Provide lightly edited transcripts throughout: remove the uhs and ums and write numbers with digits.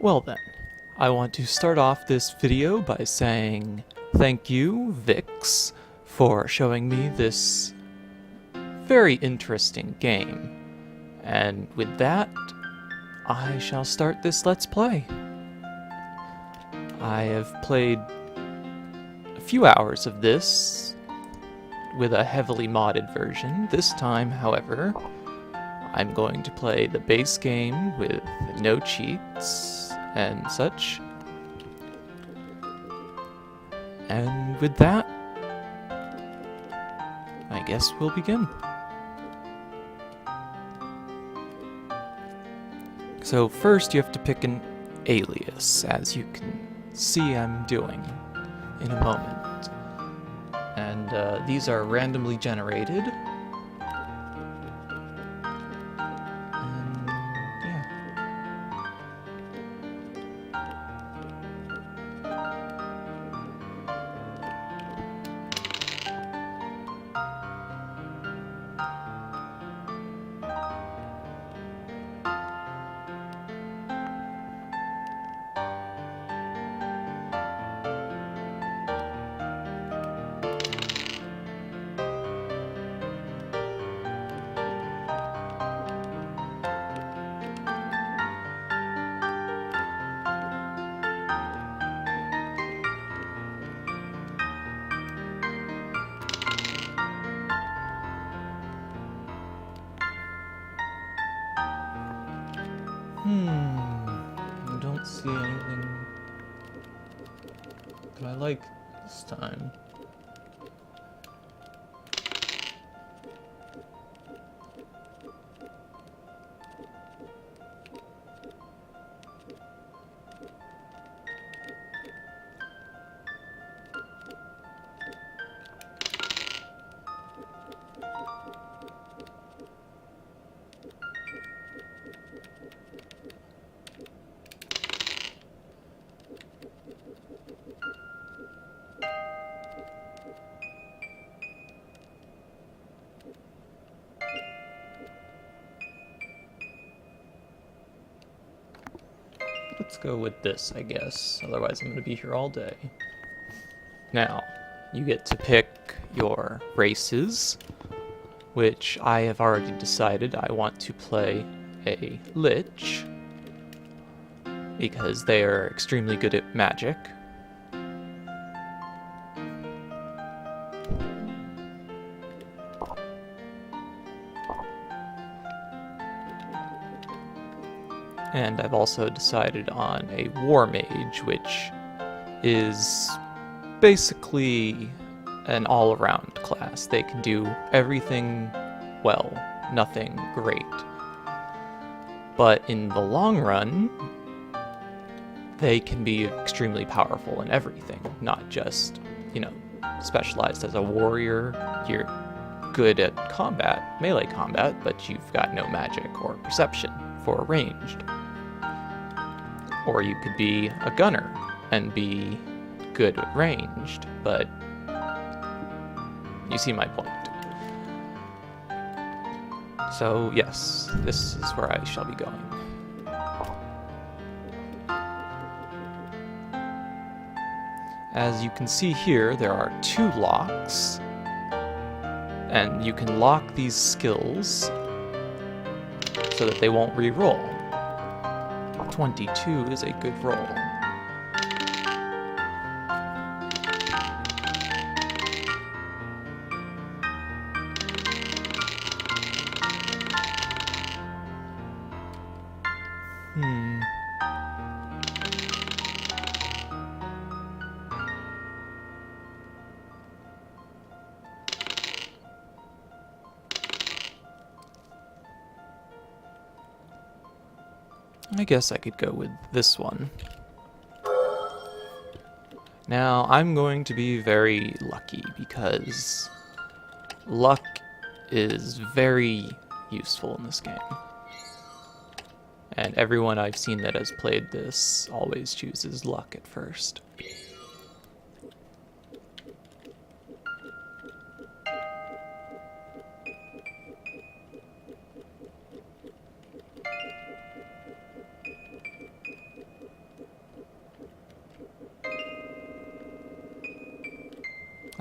Well then, I want to start off this video by saying thank you, Vix, for showing me this very interesting game. And with that, I shall start this Let's Play. I have played a few hours of this with a heavily modded version. This time, however, I'm going to play the base game with no cheats and such. And with that, I guess we'll begin. So first you have to pick an alias, as you can see I'm doing in a moment. And these are randomly generated. And yeah. I don't see anything that I like this time. Let's go with this, I guess. Otherwise I'm going to be here all day. Now, you get to pick your races, which I have already decided I want to play a Lich, because they are extremely good at magic. And I've also decided on a War Mage, which is basically an all-around class. They can do everything well, nothing great. But in the long run, they can be extremely powerful in everything, not just, specialized as a warrior. You're good at combat, melee combat, but you've got no magic or perception for ranged. Or you could be a gunner and be good at ranged, but you see my point. So yes, this is where I shall be going. As you can see here, there are 2 locks, and you can lock these skills so that they won't re-roll. 22 is a good roll. I guess I could go with this one. Now, I'm going to be very lucky because luck is very useful in this game. And everyone I've seen that has played this always chooses luck at first.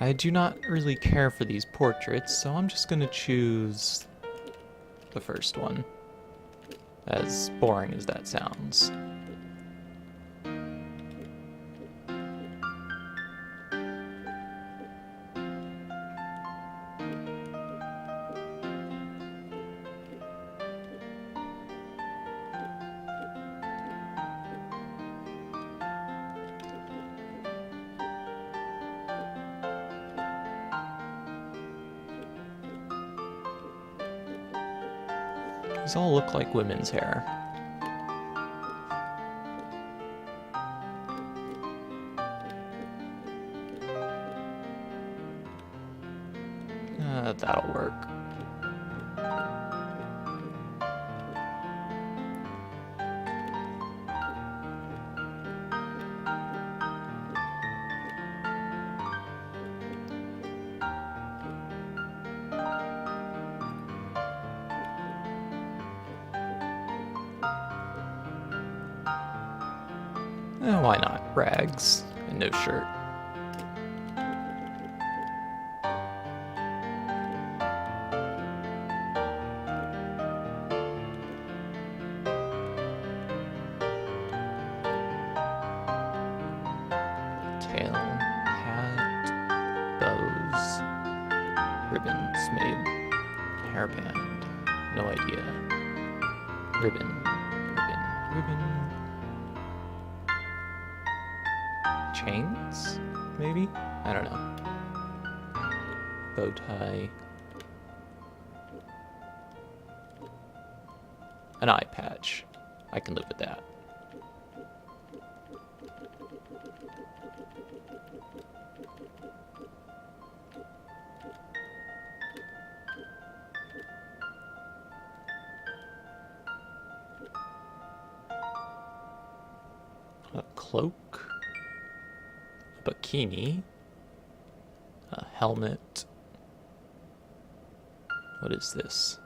I do not really care for these portraits, so I'm just gonna choose the first one, as boring as that sounds. These all look like women's hair. That'll work. Why not? Rags and no shirt. Tail, hat, bows, ribbons made, hairband, no idea. Ribbon. Chains, maybe? I don't know. Bow tie. An eye patch. I can live with that. A cloak. A bikini. A helmet. What is this?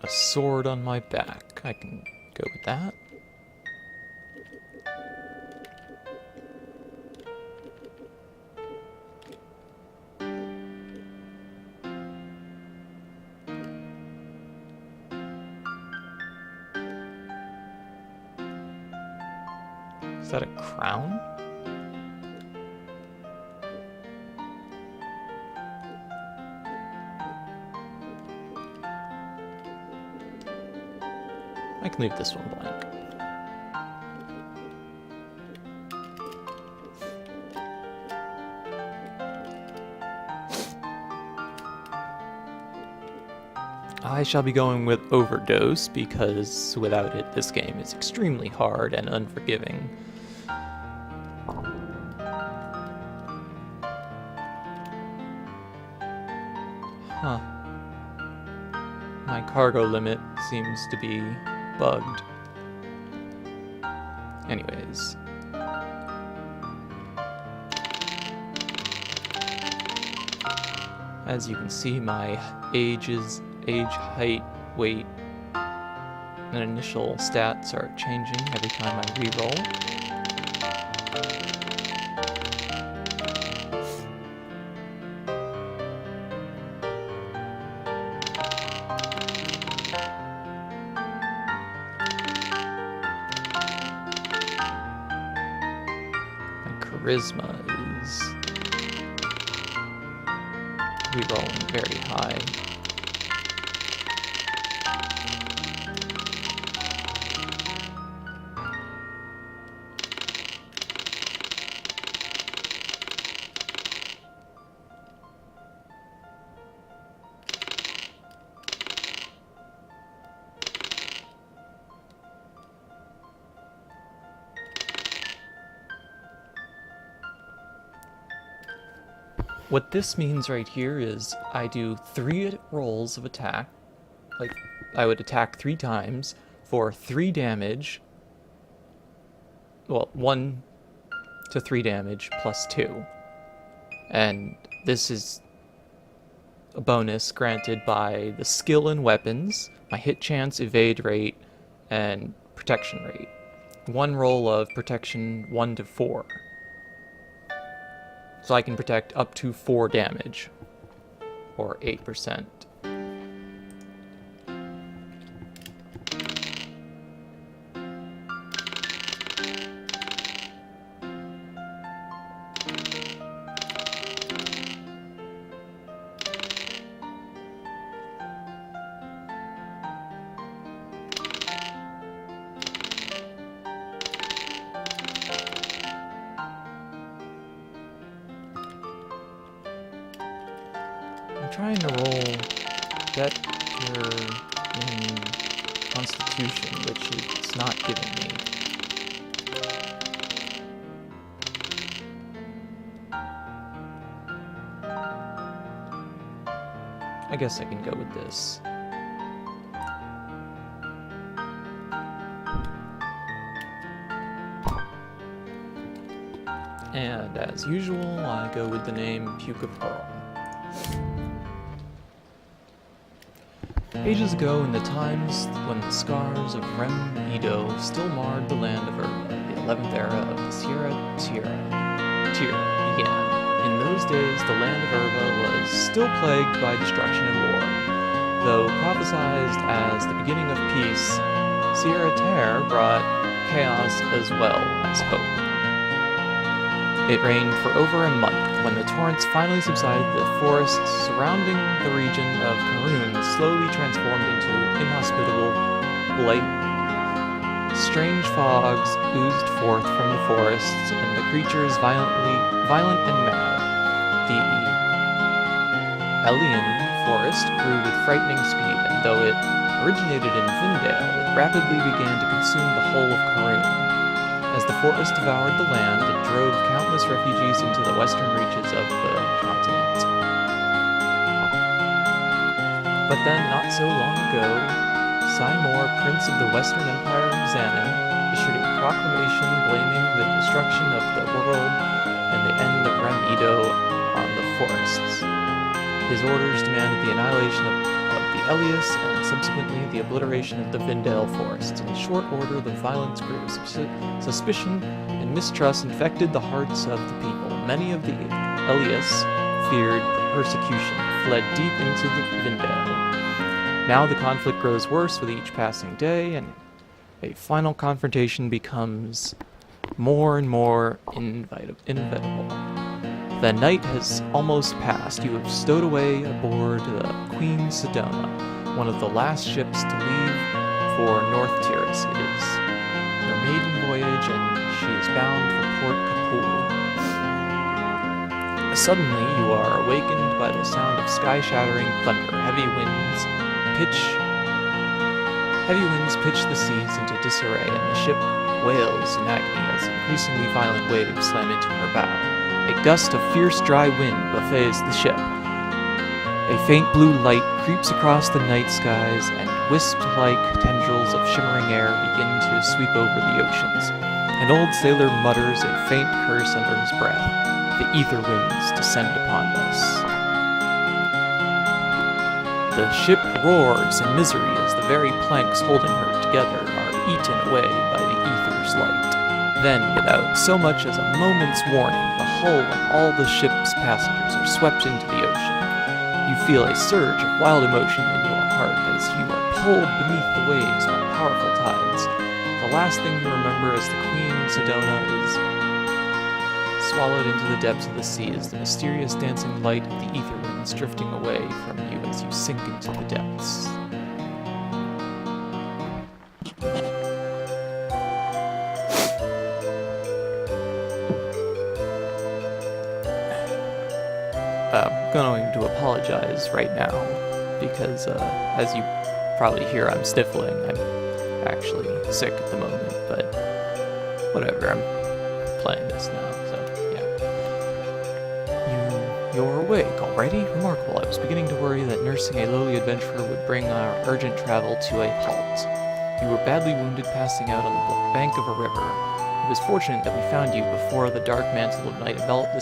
A sword on my back. I can go with that. Is that a crown? I can leave this one blank. I shall be going with Overdose because without it, this game is extremely hard and unforgiving. Huh. My cargo limit seems to be bugged. Anyways. As you can see, my age, height, weight, and initial stats are changing every time I reroll. Charisma is rerolling very high. What this means right here is I do 3 rolls of attack. Like, I would attack 3 times for 3 damage. Well, 1 to 3 damage plus 2. And this is a bonus granted by the skill in weapons, my hit chance, evade rate, and protection rate. One roll of protection 1 to 4. So I can protect up to 4 damage, or 8%. I'm trying to roll better in Constitution, which it's not giving me. I guess I can go with this. And as usual, I go with the name Puke of Pearl. Ages ago, in the times when the scars of Rem Edo still marred the land of Urba, the 11th era of the Sierra began. In those days, the land of Urba was still plagued by destruction and war. Though prophesied as the beginning of peace, Sierra Terre brought chaos as well as hope. It rained for over a month. When the torrents finally subsided, the forests surrounding the region of Karun slowly transformed into inhospitable blight. Strange fogs oozed forth from the forests, and the creatures violent and mad. The Elian forest grew with frightening speed, and though it originated in Vindale, it rapidly began to consume the whole of Karun. As the forest devoured the land, it drove countless refugees into the western reaches of the continent. But then, not so long ago, Seymour, Prince of the Western Empire of Xanin, issued a proclamation blaming the destruction of the world and the end of Rem Edo on the forests. His orders demanded the annihilation of the alias and subsequently the obliteration of the Vindale forests. In short order, the violence grew. Suspicion and mistrust infected the hearts of the people. Many of the alias feared persecution, fled deep into the Vindale. Now the conflict grows worse with each passing day, and a final confrontation becomes more and more inevitable. The night has almost passed. You have stowed away aboard the Queen Sedona, one of the last ships to leave for North Tiris. It is her maiden voyage, and she is bound for Port Kapul. Suddenly, you are awakened by the sound of sky-shattering thunder. Heavy winds pitch the seas into disarray, and the ship wails in agony as increasingly violent waves slam into her bow. A gust of fierce, dry wind buffets the ship. A faint blue light creeps across the night skies, and wisp-like tendrils of shimmering air begin to sweep over the oceans. An old sailor mutters a faint curse under his breath. The ether winds descend upon us. The ship roars in misery as the very planks holding her together are eaten away by the ether's light. Then, without so much as a moment's warning, the hull and all the ship's passengers are swept into the ocean. You feel a surge of wild emotion in your heart as you are pulled beneath the waves by powerful tides. The last thing you remember as the Queen Sedona is swallowed into the depths of the sea is the mysterious dancing light of the ether winds drifting away from you as you sink into the depths. I'm going to apologize right now because, as you probably hear, I'm sniffling. I'm actually sick at the moment, but whatever, I'm playing this now, so yeah. You're awake already? Remarkable. I was beginning to worry that nursing a lowly adventurer would bring our urgent travel to a halt. You were badly wounded passing out on the bank of a river. It was fortunate that we found you before the dark mantle of night enveloped the